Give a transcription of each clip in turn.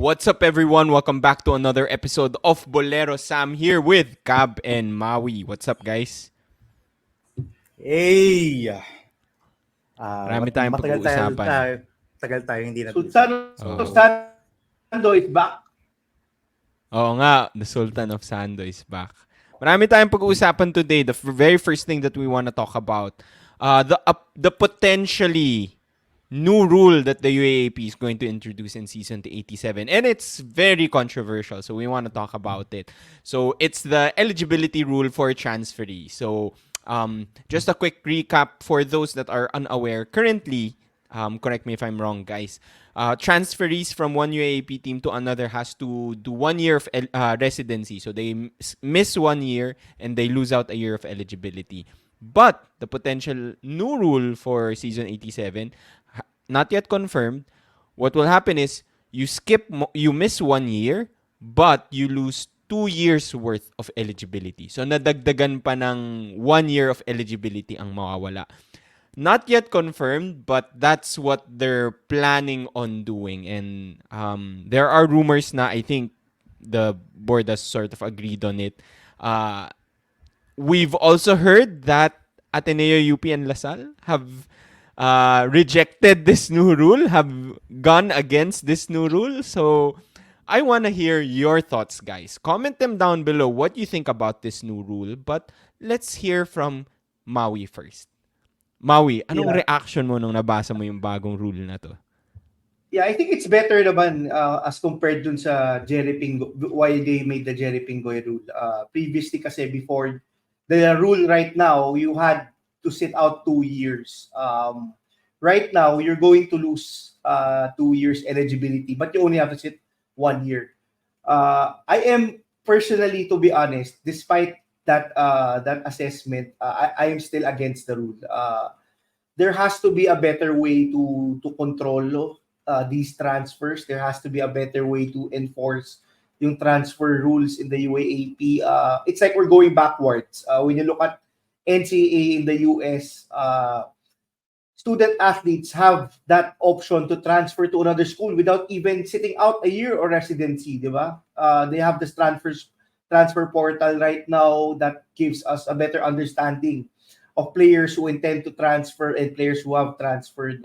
What's up, everyone? Welcome back to another episode of Boleros. Sam here with Cab and Maui. What's up, guys? Hey! Marami tayong pag-uusapan. Tagal tayo hindi Sultan Oo. of Sando is back. Oo nga, the Sultan of Sando is back. Marami tayong pag-uusapan today. The very first thing that we want to talk about, the potentially new rule that the UAAP is going to introduce in season 87, and it's very controversial, so we want to talk about it. So it's the eligibility rule for transferees. So just a quick recap for those that are unaware. Currently, correct me if I'm wrong, guys, transferees from one UAAP team to another has to do 1 year of residency. So they miss 1 year and they lose out a year of eligibility. But the potential new rule for season 87, not yet confirmed, what will happen is you miss 1 year, but you lose 2 years worth of eligibility. So nadagdagan pa ng 1 year of eligibility ang mawawala. Not yet confirmed, but that's what they're planning on doing. And there are rumors na I think the board has sort of agreed on it. We've also heard that Ateneo, UP, and LaSalle have rejected this new rule, have gone against this new rule. So I want to hear your thoughts, guys. Comment them down below what you think about this new rule. But let's hear from Maui first. Maui, anong reaction mo nung nabasa mo yung bagong rule na to? Yeah, I think it's better naman as compared dun sa Jerry Pingoy, why they made the Jerry Pingoy rule. Previously kasi before the rule right now, you had to sit out 2 years. Right now, you're going to lose 2 years eligibility, but you only have to sit 1 year. I am personally, to be honest, despite that assessment, I am still against the rule. There has to be a better way to control these transfers. There has to be a better way to enforce yung transfer rules in the UAAP. It's like we're going backwards. When you look at NCAA in the US, student athletes have that option to transfer to another school without even sitting out a year or residency, di ba? They have this transfer portal right now that gives us a better understanding of players who intend to transfer and players who have transferred.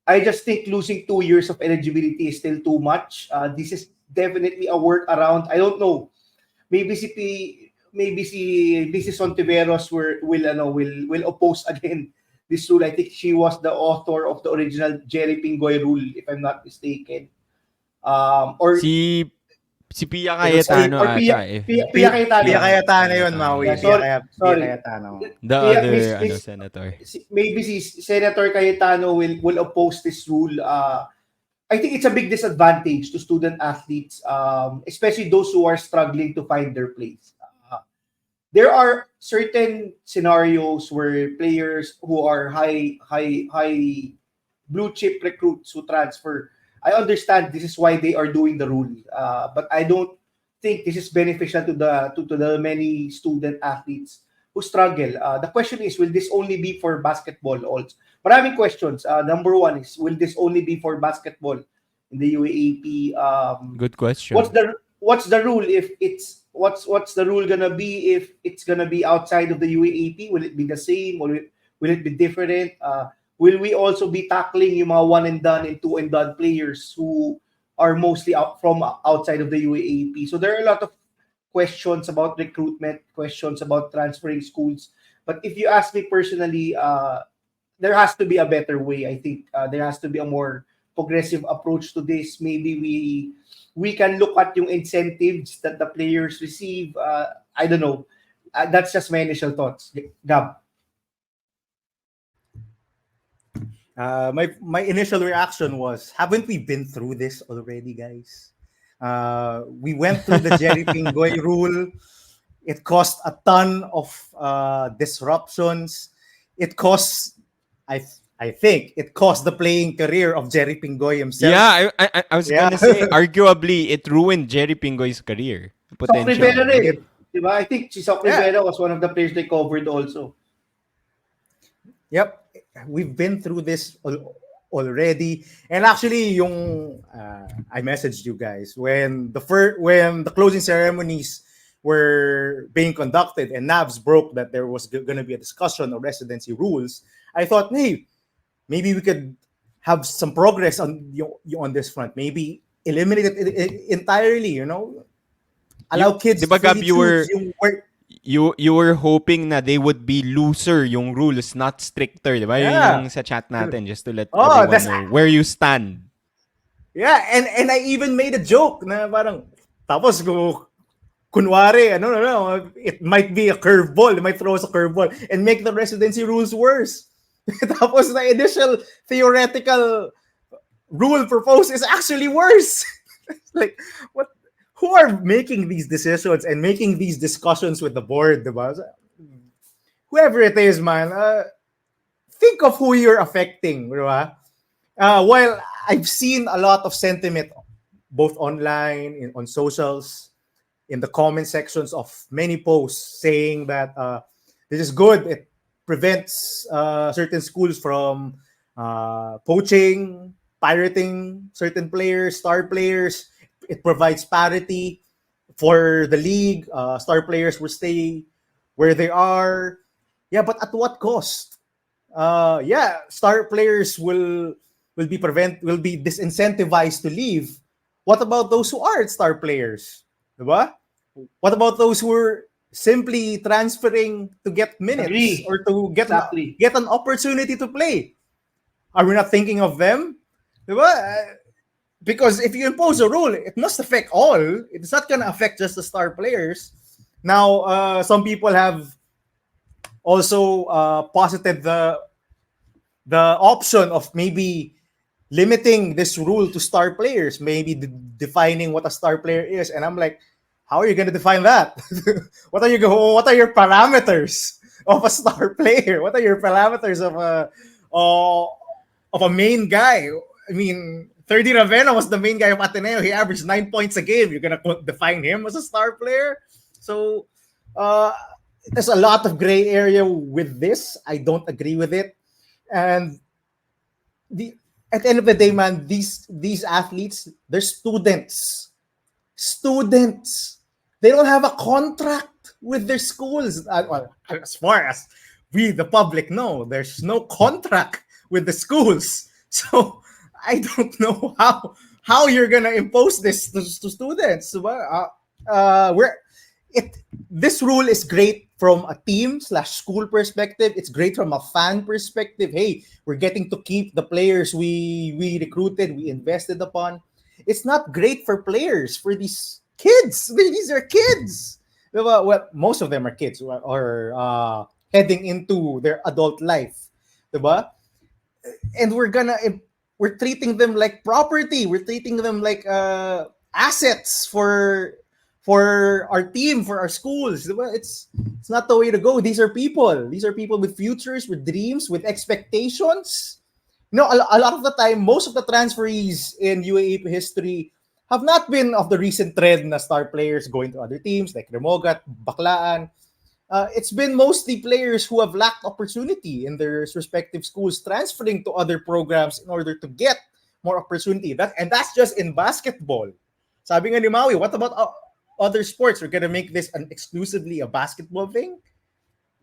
I just think losing 2 years of eligibility is still too much. This is definitely a workaround. I don't know. Maybe si Mrs. Ontiveros will oppose again this rule. I think she was the author of the original Jerry Pingoy rule, if I'm not mistaken. Or Si Pia Cayetano or Pia Cayetano yun, Maui. Yeah, sorry. Cayetano. The Pia- other Miss- senator. Maybe si Senator Cayetano will oppose this rule. I think it's a big disadvantage to student athletes, especially those who are struggling to find their place. There are certain scenarios where players who are high blue chip recruits who transfer. I understand this is why they are doing the rule, but I don't think this is beneficial to the many student athletes who struggle. The question is, will this only be for basketball? Also, maraming questions. Number one is, will this only be for basketball in the UAAP? Good question. What's the rule if it's what's the rule gonna be if it's gonna be outside of the UAAP? Will it be the same or will it be different? Will we also be tackling yung mga one and done and two and done players who are mostly from outside of the UAAP? So there are a lot of questions about recruitment, questions about transferring schools. But if you ask me personally, there has to be a better way. I think there has to be a more progressive approach to this. Maybe we can look at yung incentives that the players receive. I don't know. That's just my initial thoughts. Gab. My initial reaction was, haven't we been through this already, guys? We went through the Jerry Pingoy rule. It caused a ton of disruptions. It cost, I think, it cost the playing career of Jerry Pingoy himself. Yeah, I was gonna say, arguably, it ruined Jerry Pingoy's career. Soc Rivera rin. Diba? I think si Soc Rivera was one of the players they covered also. Yep. We've been through this already. And actually, I messaged you guys when the closing ceremonies were being conducted and Navs broke that there was going to be a discussion of residency rules. I thought, hey, maybe we could have some progress on this front. Maybe eliminate it entirely. Allow kids Di to ba, Gab, freely choose yung where. you were hoping na they would be looser yung rules, not stricter, di ba? Yun yung Yeah. sa chat natin, just to let Oh, everyone know where you stand. Yeah, and I even made a joke na parang tapos kunwari, it might be a curveball, it might throw us a curveball and make the residency rules worse. Tapos the initial theoretical rule proposed is actually worse. Like, what? Who are making these decisions and making these discussions with the board, diba? Whoever it is, man, think of who you're affecting, diba? While I've seen a lot of sentiment, both online, on socials, in the comment sections of many posts, saying that this is good. It prevents certain schools from poaching, pirating certain players, star players. It provides parity for the league. Star players will stay where they are. Yeah, but at what cost? Star players will be disincentivized to leave. What about those who aren't star players? Diba? What about those who are simply transferring to get minutes Agree. or to Exactly. get an opportunity to play? Are we not thinking of them? Diba? Because if you impose a rule, it must affect all. It's not going to affect just the star players. Now, some people have also posited the option of maybe limiting this rule to star players, maybe defining what a star player is. And I'm like, how are you going to define that? What are your parameters of a star player? What are your parameters of a main guy? I mean, 30 Ravenna was the main guy of Ateneo. He averaged 9 points a game. You're going to define him as a star player? So there's a lot of gray area with this. I don't agree with it. And at the end of the day, man, these athletes, they're students. They don't have a contract with their schools. Well, as far as we, the public, know, there's no contract with the schools. So I don't know how you're gonna impose this to students. This rule is great from a team/school perspective. It's great from a fan perspective. Hey, we're getting to keep the players we recruited, we invested upon. It's not great for players, for these kids. These are kids. Well, most of them are kids or heading into their adult life. Diba? And we're treating them like property. We're treating them like assets for our team, for our schools. It's not the way to go. These are people. These are people with futures, with dreams, with expectations. A lot of the time, most of the transferees in UAAP history have not been of the recent trend na star players going to other teams like Remogat, Baklaan. It's been mostly players who have lacked opportunity in their respective schools transferring to other programs in order to get more opportunity. That's just in basketball. Sabi nga ni Maui, what about other sports? We're gonna make this exclusively a basketball thing?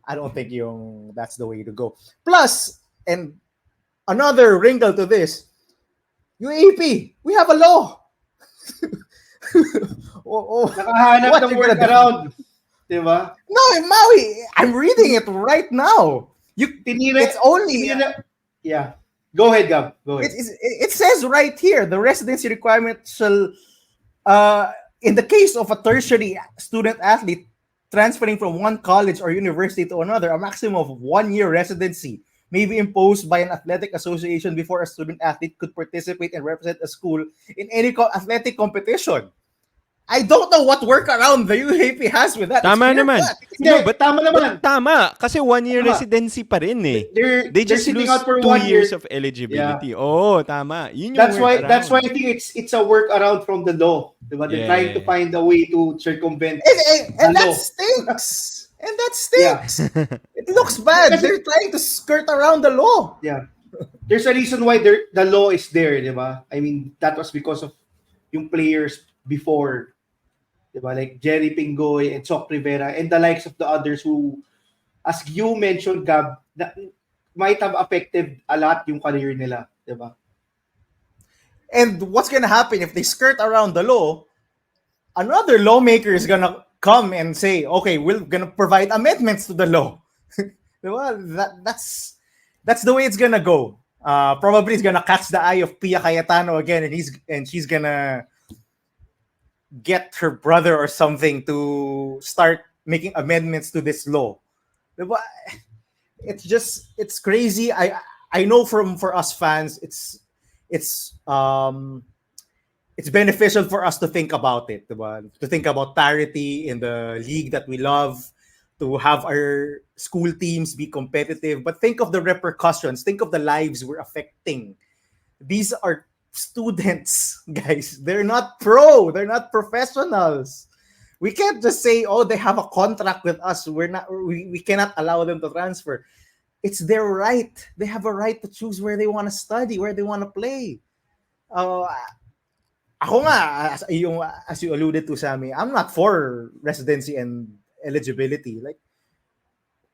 I don't think that's the way to go. Plus, and another wrinkle to this, UAP, we have a law. Nakahanap ng workaround. Diba? No, Maui, I'm reading it right now. It's only... Yeah. Go ahead, Gab. Go ahead. It says right here, the residency requirement shall, in the case of a tertiary student athlete transferring from one college or university to another, a maximum of 1 year residency may be imposed by an athletic association before a student athlete could participate and represent a school in any athletic competition. I don't know what workaround the UAP has with that. Tama naman. No, but tama naman. Tama. Kasi 1 year residency pa rin eh. They just lose out for 2 1 years year of eligibility. Yeah. Oh, tama. Yun yung that's why I think it's a workaround from the law. Diba? They're trying to find a way to circumvent and the that law. Stinks. And that stinks. It looks bad. They're trying to skirt around the law. Yeah. There's a reason why the law is there, di ba? I mean, that was because of yung players before, di ba? Like Jerry Pingoy and Sok Rivera and the likes of the others who, as you mentioned, Gab, might have affected a lot yung career nila, di ba? And what's gonna happen if they skirt around the law? Another lawmaker is gonna come and say, "Okay, we're gonna provide amendments to the law." Well, that's the way it's gonna go. Probably it's gonna catch the eye of Pia Cayetano again, and she's gonna get her brother or something to start making amendments to this law. Diba? It's crazy. I know for us fans, it's it's beneficial for us to think about it, diba? To think about parity in the league that we love, to have our school teams be competitive. But think of the repercussions. Think of the lives we're affecting. These are students, guys. They're not pro. They're not professionals. We can't just say, "Oh, they have a contract with us. We cannot allow them to transfer." It's their right. They have a right to choose where they want to study, where they want to play. Uh, Ako nga, as you alluded to, Sammy, I'm not for residency and eligibility. Like,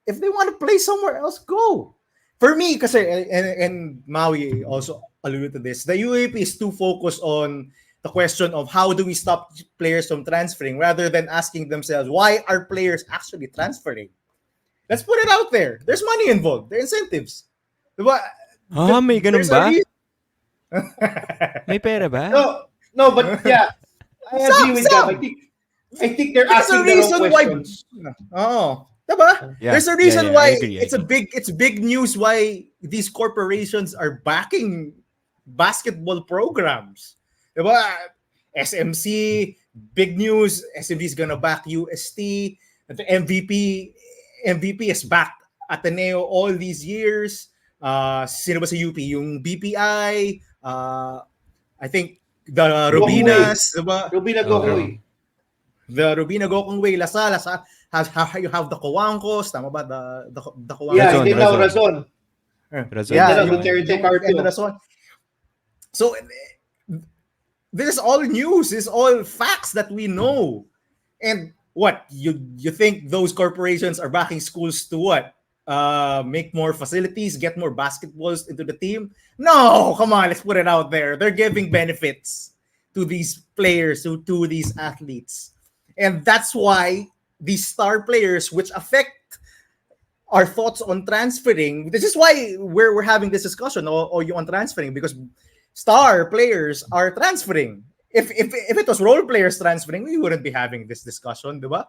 if they want to play somewhere else, go. For me, kasi, and Maui also alluded to this, the UAP is too focused on the question of how do we stop players from transferring rather than asking themselves, why are players actually transferring? Let's put it out there. There's money involved. There are incentives. Diba? May ganun There's a ba? reason. May pera ba? No, but yeah, I agree with Gab. I think they're There's a asking the wrong reason why. questions. Oh, diba? Yeah, There's a reason I why agree. it's big news why these corporations are backing basketball programs. Diba? SMC, big news. SMC is gonna back UST. The MVP has backed Ateneo all these years. Sino ba sa UP? Yung BPI. I think the Rubinas, diba? Rubina Oo. Gokoy. The Rubina Gokong Way, Lasal, you have the Coancos, tama ba? The Coancos. Yeah, Razon, and then now Razon. Razon. Razon Yeah, is Then yun. Duterte Carpio. and Razon. So, this is all news. This is all facts that we know. And what? You think those corporations are backing schools to what? Make more facilities, get more basketballs into the team? No, come on, let's put it out there. They're giving benefits to these players, to these athletes. And that's why these star players, which affect our thoughts on transferring, this is why we're having this discussion or you on transferring, because star players are transferring. If it was role players transferring, we wouldn't be having this discussion, di ba?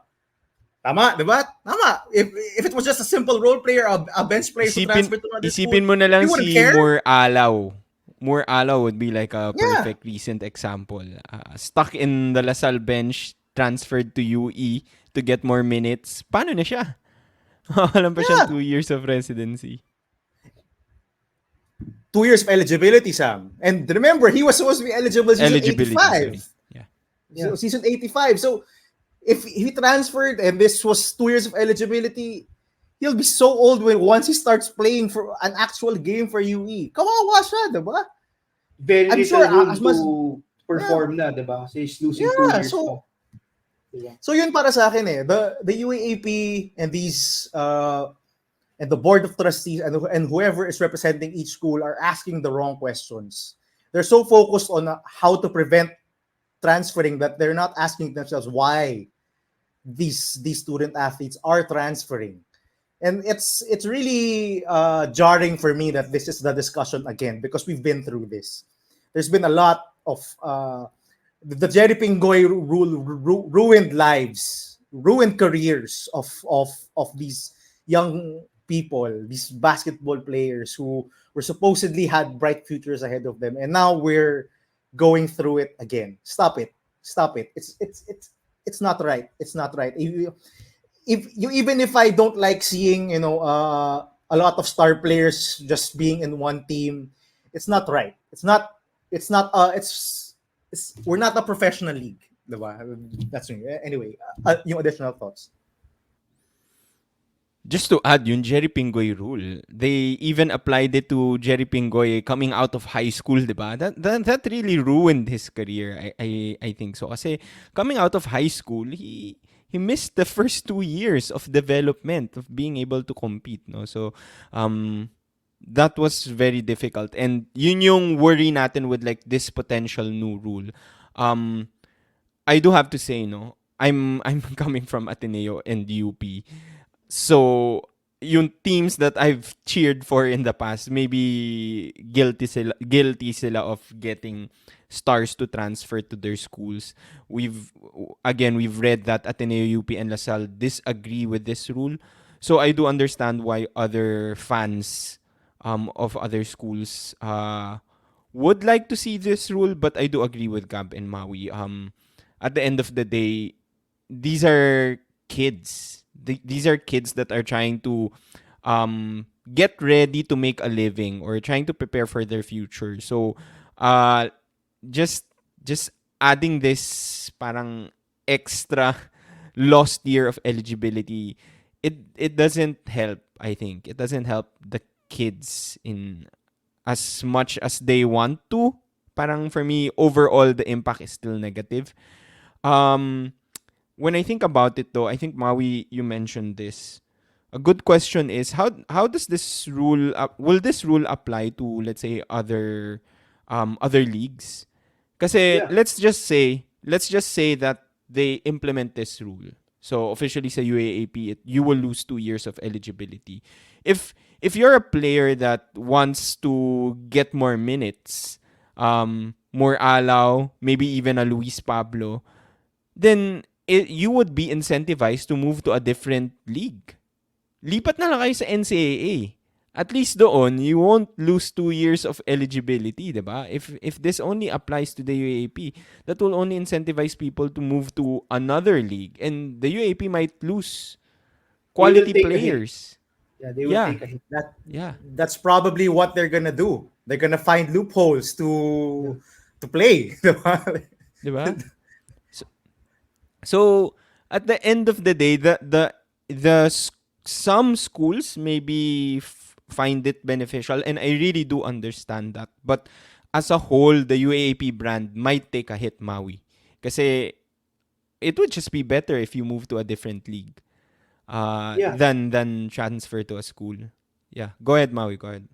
Tama, di ba? Tama. If it was just a simple role player, a bench player to transfer to another school, Isipin mo na lang you wouldn't si care. More Alaw. More Alaw would be like a Yeah. perfect recent example. Stuck in the Lasal bench, transferred to UE to get more minutes. Paano na siya? Alam pa siyang Yeah. 2 years of residency. 2 years of eligibility, Sam. And remember, he was supposed to be eligible season Eligibility, 85. sorry. Yeah. So, season 85. So, if he transferred and this was 2 years of eligibility, he'll be so old once he starts playing for an actual game for UE. Kawawa siya, diba? Very I'm little sure, room as much- to perform na, di ba? So he's losing 2 Yeah, years so- pa. Diba? So yun para sa akin eh. The UAAP and these and the board of trustees and whoever is representing each school are asking the wrong questions. They're so focused on how to prevent transferring that they're not asking themselves why these student athletes are transferring. And it's really jarring for me that this is the discussion again, because we've been through this. There's been a lot of the Jerry Pingoy rule ruined lives, ruined careers of these young people, these basketball players who were supposedly had bright futures ahead of them, and now we're going through it again. Stop it! It's not right. It's not right. Even if I don't like seeing a lot of star players just being in one team, it's not right. It's we're not a professional league, diba? That's me. Anyway, yung additional thoughts. Just to add, yung Jerry Pingoy rule, they even applied it to Jerry Pingoy coming out of high school, di ba? That really ruined his career, I think so. Kasi coming out of high school, he missed the first 2 years of development, of being able to compete, no? So, that was very difficult. And yun yung worry natin with like this potential new rule. Um, I do have to say, no, I'm coming from Ateneo and UP. So, yung teams that I've cheered for in the past, maybe guilty sila of getting stars to transfer to their schools. We've read that Ateneo, UP, and LaSalle disagree with this rule. So I do understand why other fans of other schools would like to see this rule, but I do agree with Gab and Maui. At the end of the day, these are kids. These are kids that are trying to get ready to make a living or trying to prepare for their future. So, uh, just just adding this parang extra lost year of eligibility, it doesn't help. I think it doesn't help the kids in as much as they want to. Parang for me, overall the impact is still negative. Um, when I think about it though, I think Maui, you mentioned this. A good question is how does this rule will this rule apply to, let's say, other leagues? Kasi Yeah. let's just say that they implement this rule. So officially sa UAAP, you will lose 2 years of eligibility. If you're a player that wants to get more minutes, more alaw, maybe even a Luis Pablo, then you would be incentivized to move to a different league. Lipat na lang kayo sa NCAA. At least doon, you won't lose 2 years of eligibility, di ba? If this only applies to the UAAP, that will only incentivize people to move to another league. And the UAAP might lose They will quality take a hit. players. Yeah, they will Yeah, take a hit. That yeah, that's probably what they're gonna do. They're gonna find loopholes Yeah. to play. di ba? So, so at the end of the day, some schools maybe find it beneficial, and I really do understand that. But as a whole, the UAAP brand might take a hit, Maui. Kasi it would just be better if you move to a different league Yeah. than transfer to a school. Yeah, go ahead, Maui. Go ahead.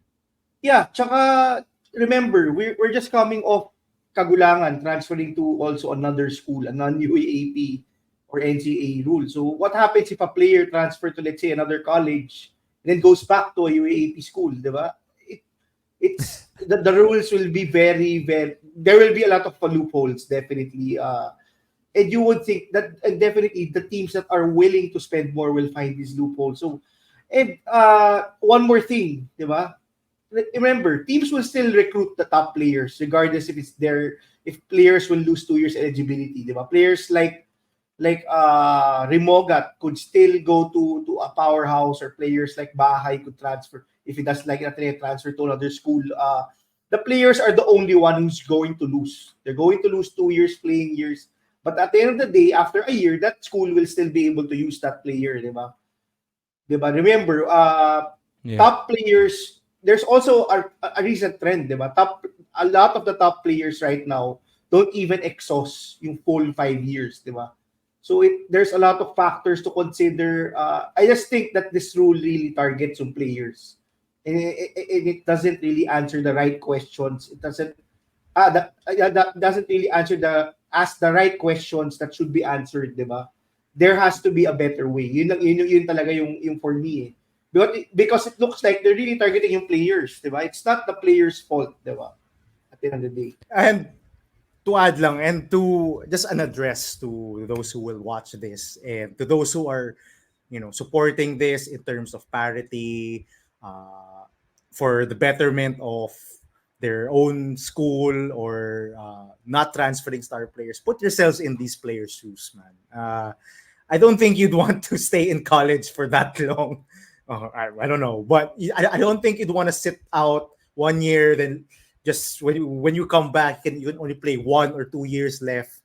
Yeah, tsaka remember, we're just coming off Kagulangan transferring to also another school, a non-UAAP or NCAA rule. So what happens if a player transfer to, let's say, another college and then goes back to a UAAP school, di ba? It's the rules will be very, there will be a lot of loopholes, definitely. And you would think that, and definitely the teams that are willing to spend more will find these loopholes. So, and one more thing, di ba? Remember, teams will still recruit the top players regardless if players will lose 2 years eligibility, di ba? Players like Rimogat could still go to a powerhouse, or players like Bahay could transfer if he does like a transfer to another school. The players are the only one who's going to lose. They're going to lose 2 years playing years. But at the end of the day, after a year, that school will still be able to use that player, di ba? Di ba? Remember, Yeah. top players, there's also a recent trend, di ba? A lot of the top players right now don't even exhaust yung full 5 years, di ba? So there's a lot of factors to consider. I just think that this rule really targets some players, and it doesn't really answer the right questions. It doesn't that doesn't really ask the right questions that should be answered, di ba? There has to be a better way. Yun talaga yung for me. Because it looks like they're really targeting yung players, di ba? It's not the players' fault, di ba? At the end of the day. And to add lang, and to just an address to those who will watch this, and to those who are, supporting this in terms of parity, for the betterment of their own school, or not transferring star players. Put yourselves in these players' shoes, man. I don't think you'd want to stay in college for that long. I don't know, but I don't think you'd want to sit out 1 year, then just when you come back, you can only play 1 or 2 years left.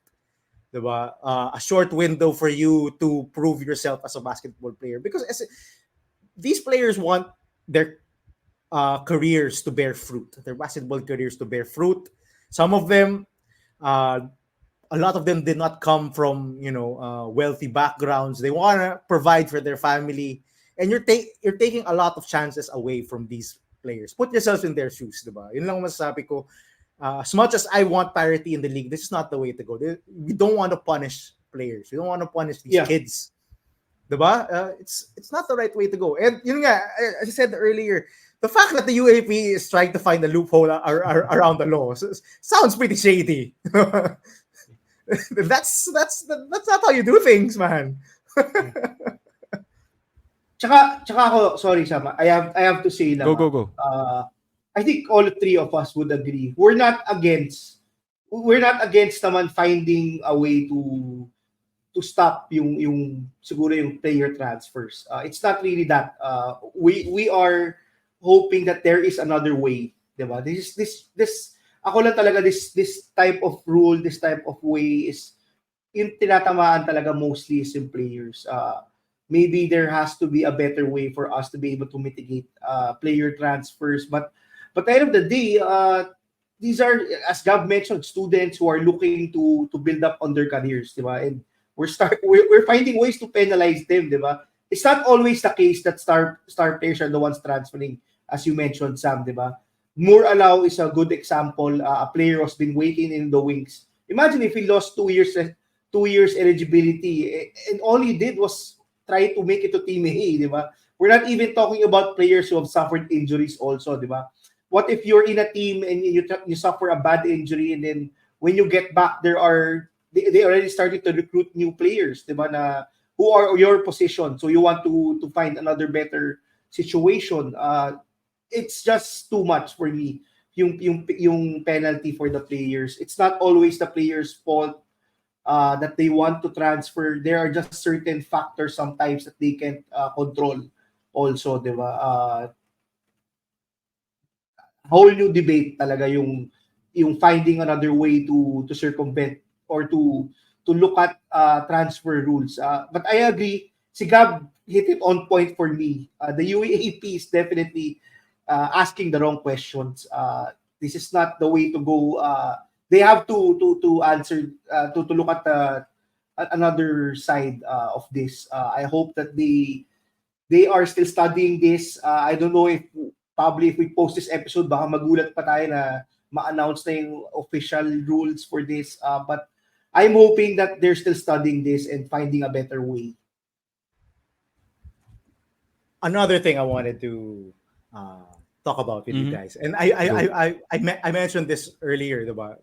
Diba? A short window for you to prove yourself as a basketball player, because these players want their careers to bear fruit, their basketball careers to bear fruit. Some of them, uh, a lot of them did not come from wealthy backgrounds. They want to provide for their family, and you're taking a lot of chances away from these players. Put yourself in their shoes, diba? Yun lang masasabi ko. As much as I want parity in the league, this is not the way to go. We don't want to punish players. We don't want to punish these Yeah. kids. Diba? It's not the right way to go. And yun nga, as I said earlier, the fact that the UAP is trying to find a loophole around the law sounds pretty shady. that's not how you do things, man. Tsaka ako, sorry Sama, I have to say lang. Go. I think all three of us would agree. We're not against naman finding a way to stop yung siguro yung player transfers. It's not really that. We are hoping that there is another way, 'di ba? This ako lang talaga this type of rule, this type of way is yung tinatamaan talaga mostly is yung players. Maybe there has to be a better way for us to be able to mitigate player transfers, but at the end of the day, these are, as Gab mentioned, students who are looking to build up on their careers, di ba? And we're finding ways to penalize them, di ba? It's not always the case that star players are the ones transferring, as you mentioned, Sam, di ba? Allow is a good example. A player who's been waiting in the wings. Imagine if he lost 2 years eligibility, and all he did was try to make it to Team A, di ba? We're not even talking about players who have suffered injuries also, di ba? What if you're in a team and you suffer a bad injury, and then when you get back, they already started to recruit new players, diba, na who are your position. So you want to find another better situation. It's just too much for me. Yung penalty for the players. It's not always the players' fault that they want to transfer. There are just certain factors sometimes that they can't control. Also, diba? Whole new debate talaga yung finding another way to circumvent or to look at transfer rules. But I agree, si Gab hit it on point for me. The UAAP is definitely asking the wrong questions. This is not the way to go. They have to answer to look at another side of this. I hope that they are still studying this. I don't know if probably if we post this episode, baka magulat pa tayo na ma-announce na yung official rules for this. But I'm hoping that they're still studying this and finding a better way. Another thing I wanted to talk about with you guys, and I mentioned this earlier, diba?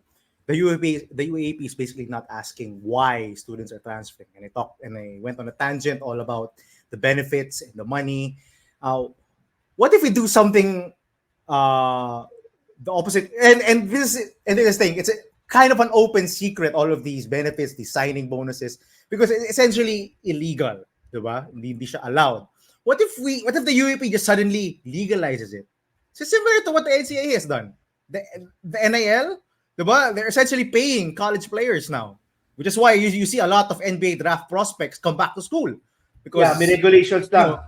The UAP is basically not asking why students are transferring, and I went on a tangent all about the benefits and the money. What if we do something the opposite? And this thing, it's kind of an open secret, all of these benefits, these signing bonuses, because it's essentially illegal, diba? Hindi siya allowed. What if the UAP just suddenly legalizes it? So similar to what the NCAA has done. The NIL, diba? They're essentially paying college players now, which is why you see a lot of NBA draft prospects come back to school. Because may regulations lang.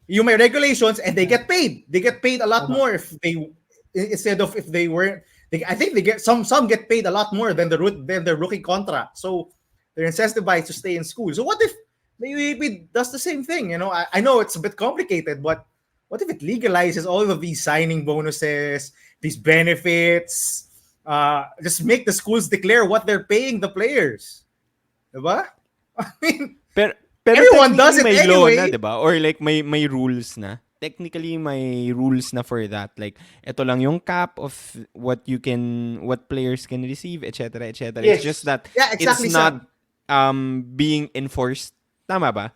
You may regulations, and they get paid. They get paid a lot more if they weren't. I think they get some get paid a lot more than their rookie contract. So they're incentivized to stay in school. So what if the UAP does the same thing? I know it's a bit complicated, but what if it legalizes all of these signing bonuses, these benefits? Just make the schools declare what they're paying the players. Diba? I mean, Pero everyone does it may anyway. law na, diba? Or like may rules na. Technically, may rules na for that. Like, ito lang yung cap of what players can receive, etc., etc. Yes. It's just that exactly, it's not being enforced. Tama ba?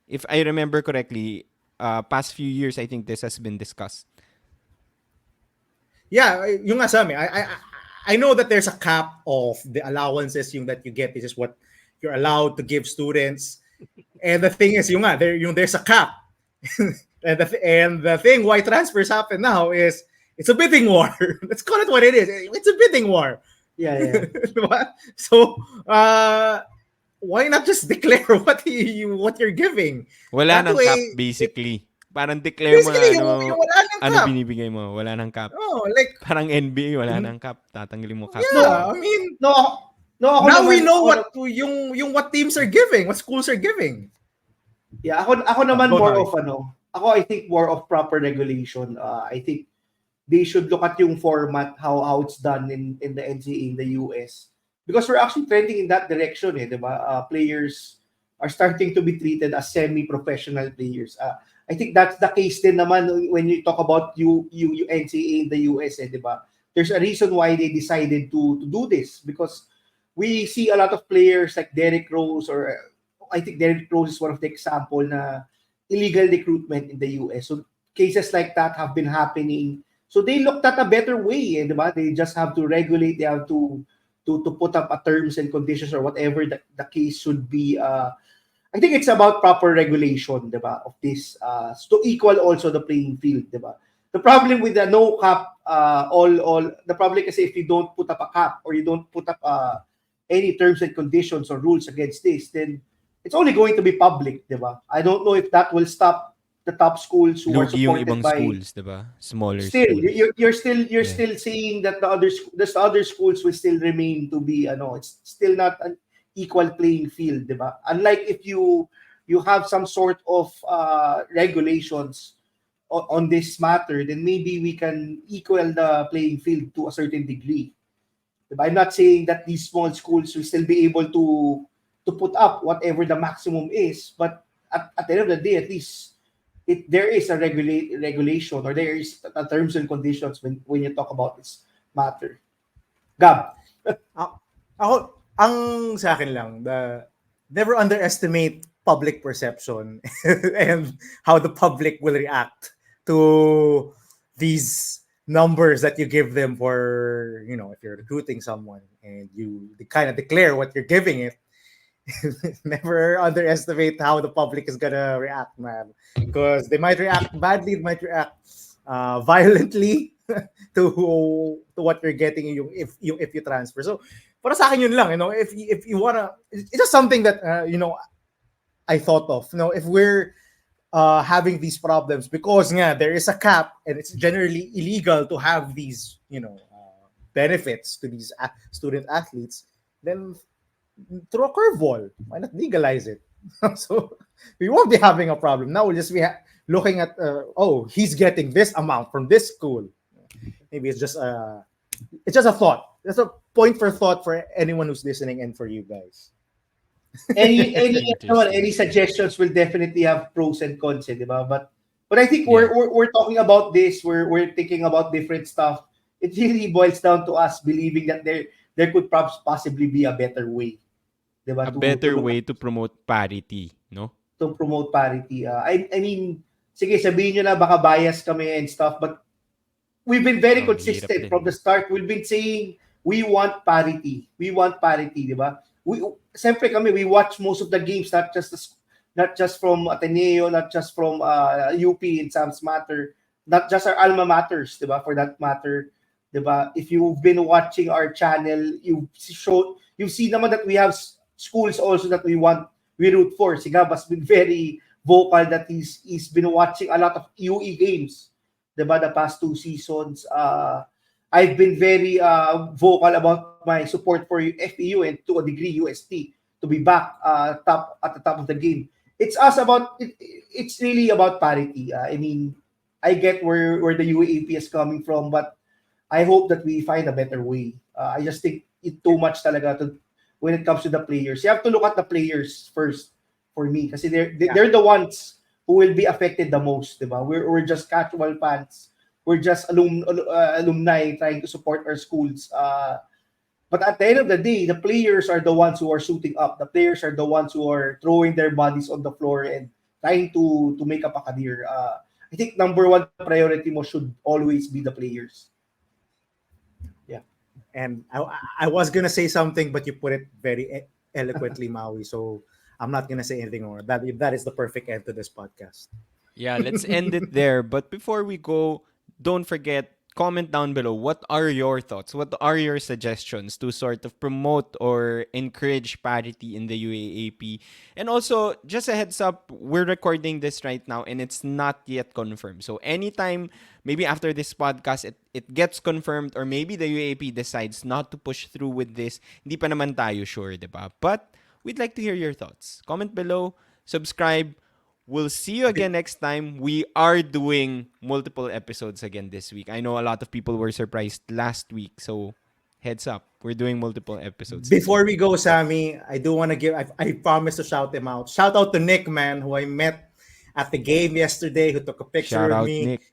If I remember correctly, past few years, I think this has been discussed. Yeah, yung nga sabi, I know that there's a cap of the allowances yung that you get. This is what you're allowed to give students. And the thing is, there's a cap. and the thing why transfers happen now is it's a bidding war. Let's call it what it is. It's a bidding war. Yeah. So, why not just declare what you're giving? Wala That nang way, cap, basically. Parang declare mo na Basically, yung wala nang ano cap. binibigay mo. Wala nang cap. Oh, like, Parang NBA, wala nang cap. Tatanggalin mo cap No, yeah, niya. I mean, no, no, ako now we naman, know on, yung what teams are giving, what schools are giving. yeah, ako naman Go, more Howie. of ako I think more of proper regulation. I think they should look at yung format, how it's done in the NCAA in the US. Because we're actually trending in that direction, eh, 'di ba? Players are starting to be treated as semi-professional players. I think that's the case din naman when you talk about NCAA in the US, eh, 'di ba? There's a reason why they decided to do this because we see a lot of players like Derrick Rose, or I think Derrick Rose is one of the example na illegal recruitment in the US. So cases like that have been happening. So they looked at a better way, eh, diba? They just have to regulate, they have to put up a terms and conditions or whatever the case should be. I think it's about proper regulation, diba, of this to equal also the playing field, diba? The problem with the no cap, all the problem is if you don't put up a cap or you don't put up any terms and conditions or rules against this, then it's only going to be public, diba? I don't know if that will stop the top schools who are Lugi yung supported ibang by. schools, diba? Smaller Still, schools. you're Yeah. still saying that the other schools will still remain to be it's still not an equal playing field, diba? Unlike if you have some sort of regulations on this matter, then maybe we can equal the playing field to a certain degree. Diba? I'm not saying that these small schools will still be able to put up whatever the maximum is, but at the end of the day, at least there is a regulation, or there is a terms and conditions when you talk about this matter. Gab. Ako, ang sa akin lang, never underestimate public perception and how the public will react to these numbers that you give them for, if you're recruiting someone and you kind of declare what you're giving it. Never underestimate how the public is gonna react, man, because they might react badly, they might react violently to what you're getting if you transfer. So para sa akin yun lang, if you wanna, it's just something that I thought of. If we're having these problems because there is a cap and it's generally illegal to have these benefits to these student athletes, then throw a curveball. Why not legalize it? So we won't be having a problem. Now we'll just be looking at, he's getting this amount from this school. Maybe it's just a thought. That's a point for thought for anyone who's listening and for you guys. Any suggestions will definitely have pros and cons, eh, diba? But I think we're talking about this. We're thinking about different stuff. It really boils down to us believing that there could perhaps possibly be a better way, diba? A better way to promote parity, no? To promote parity. I mean, sige, sabihin nyo na baka bias kami and stuff, but we've been very consistent from the start. We've been saying we want parity. We want parity, di ba? Siyempre kami, we watch most of the games, not just from Ateneo, not just from UP in Sam's Matter, not just our alma maters, di ba? For that matter, di ba? If you've been watching our channel, you've seen naman that we have schools also that we root for. Si Gab has been very vocal that he's been watching a lot of UE games, diba, the past 2 seasons. I've been very vocal about my support for FEU and to a degree UST to be back at the top of the game. It's really about parity. I mean, I get where the UAAP is coming from, but I hope that we find a better way. I just think it too much talaga when it comes to the players. You have to look at the players first for me kasi they're the ones who will be affected the most, diba? We're just casual fans. We're just alumni trying to support our schools. But at the end of the day, the players are the ones who are suiting up. The players are the ones who are throwing their bodies on the floor and trying to make up a career. I think number one priority mo should always be the players. Yeah. And I was gonna say something, but you put it very eloquently, Maui. So I'm not gonna say anything more. That is the perfect end to this podcast. Yeah, let's end it there. But before we go, don't forget, comment down below. What are your thoughts? What are your suggestions to sort of promote or encourage parity in the UAAP? And also, just a heads up, we're recording this right now and it's not yet confirmed. So anytime, maybe after this podcast, it gets confirmed or maybe the UAAP decides not to push through with this, hindi pa naman tayo sure, diba? But we'd like to hear your thoughts. Comment below, subscribe. We'll see you again next time. We are doing multiple episodes again this week. I know a lot of people were surprised last week. So, heads up. We're doing multiple episodes. Before we go, Sammy, I do want to give, I promise to shout him out. Shout out to Nick, man, who I met at the game yesterday, who took a picture Shout of out, me. Nick.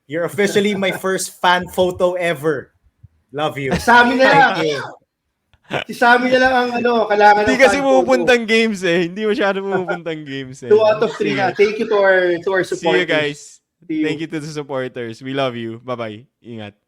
You're officially my first fan photo ever. Love you. Sa amin na lang. Thank you. Si Sammy na lang ang kailangan Hindi ng kasi fan photo. pumupuntang games eh. Hindi masyado pumupuntang games eh. 2 out of 3 na. Thank you to our See supporters. you guys. See you. Thank you to the supporters. We love you. Bye-bye. Ingat.